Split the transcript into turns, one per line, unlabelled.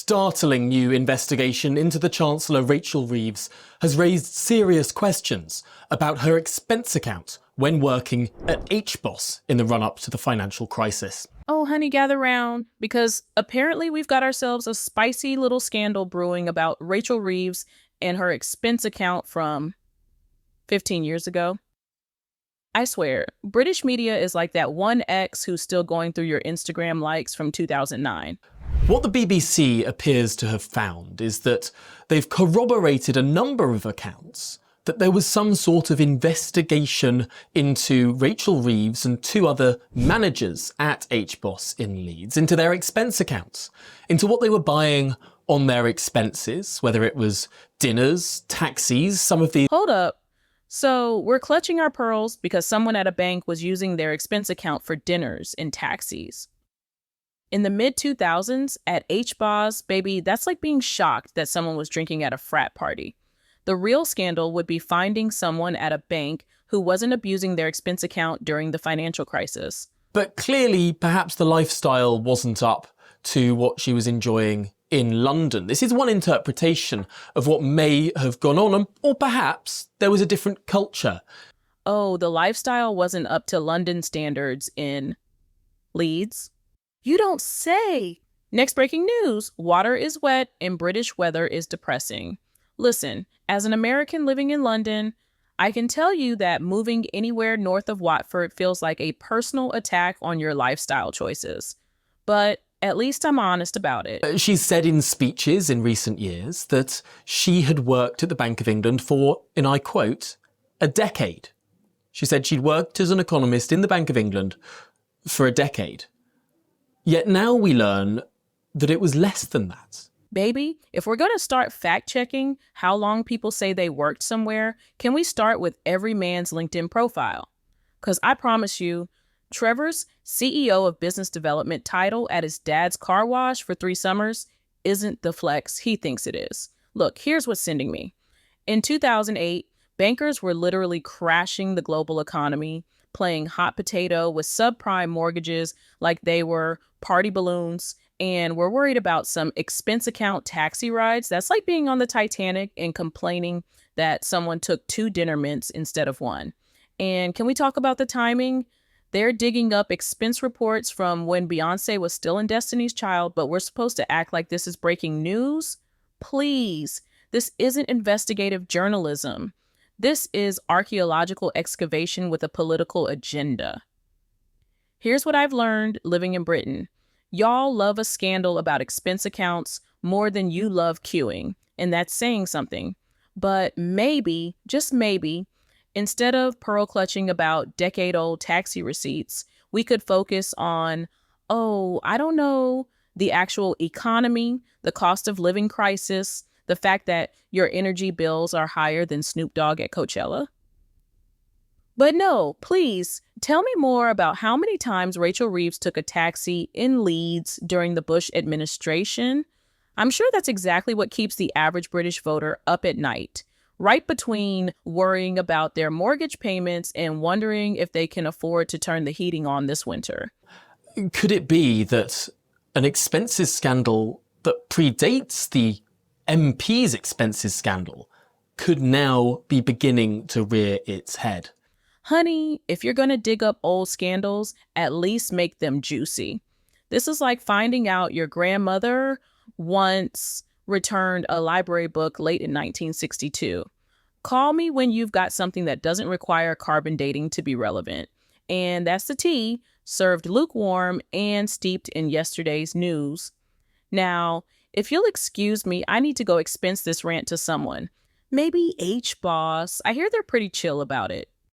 startling new investigation into the Chancellor Rachael Reeves has raised serious questions about her expense account when working at HBOS in the run-up to the financial crisis.
Oh, honey, gather round, because apparently we've got ourselves a spicy little scandal brewing about Rachael Reeves and her expense account from 15 years ago. I swear, British media is like that one ex who's still going through your Instagram likes from 2009.
What the BBC appears to have found is that they've corroborated a number of accounts that there was some sort of investigation into Rachael Reeves and two other managers at HBOS in Leeds, into their expense accounts, into what they were buying on their expenses, whether it was dinners, taxis, some of the...
Hold up. So we're clutching our pearls because someone at a bank was using their expense account for dinners and taxis. In the mid-2000s, at HBOS, baby, that's like being shocked that someone was drinking at a frat party. The real scandal would be finding someone at a bank who wasn't abusing their expense account during the financial crisis.
But clearly, perhaps the lifestyle wasn't up to what she was enjoying in London. This is one interpretation of what may have gone on, or perhaps there was a different culture.
Oh, the lifestyle wasn't up to London standards in Leeds? You don't say! Next breaking news, water is wet and British weather is depressing. Listen, as an American living in London, I can tell you that moving anywhere north of Watford feels like a personal attack on your lifestyle choices. But at least I'm honest about it.
She's said in speeches in recent years that she had worked at the Bank of England for, and I quote, a decade. She said she'd worked as an economist in the Bank of England for a decade. Yet now we learn that it was less than that.
Baby, if we're going to start fact-checking how long people say they worked somewhere, can we start with every man's LinkedIn profile? Because I promise you, Trevor's CEO of Business Development title at his dad's car wash for 3 summers isn't the flex he thinks it is. Look, here's what's sending me. In 2008, bankers were literally crashing the global economy, playing hot potato with subprime mortgages like they were party balloons, and we're worried about some expense account taxi rides. That's like being on the Titanic and complaining that someone took 2 dinner mints instead of 1. And can we talk about the timing? They're digging up expense reports from when Beyonce was still in Destiny's Child, but we're supposed to act like this is breaking news? Please, this isn't investigative journalism. This is archaeological excavation with a political agenda. Here's what I've learned living in Britain. Y'all love a scandal about expense accounts more than you love queuing, and that's saying something. But maybe, just maybe, instead of pearl clutching about decade-old taxi receipts, we could focus on, I don't know, the actual economy, the cost of living crisis, the fact that your energy bills are higher than Snoop Dogg at Coachella. But no, please, tell me more about how many times Rachael Reeves took a taxi in Leeds during the Bush administration. I'm sure that's exactly what keeps the average British voter up at night, right between worrying about their mortgage payments and wondering if they can afford to turn the heating on this winter.
Could it be that an expenses scandal that predates the MP's expenses scandal could now be beginning to rear its head?
Honey, if you're going to dig up old scandals, at least make them juicy. This is like finding out your grandmother once returned a library book late in 1962. Call me when you've got something that doesn't require carbon dating to be relevant. And that's the tea, served lukewarm and steeped in yesterday's news. Now, if you'll excuse me, I need to go expense this rant to someone. Maybe HBOS. I hear they're pretty chill about it.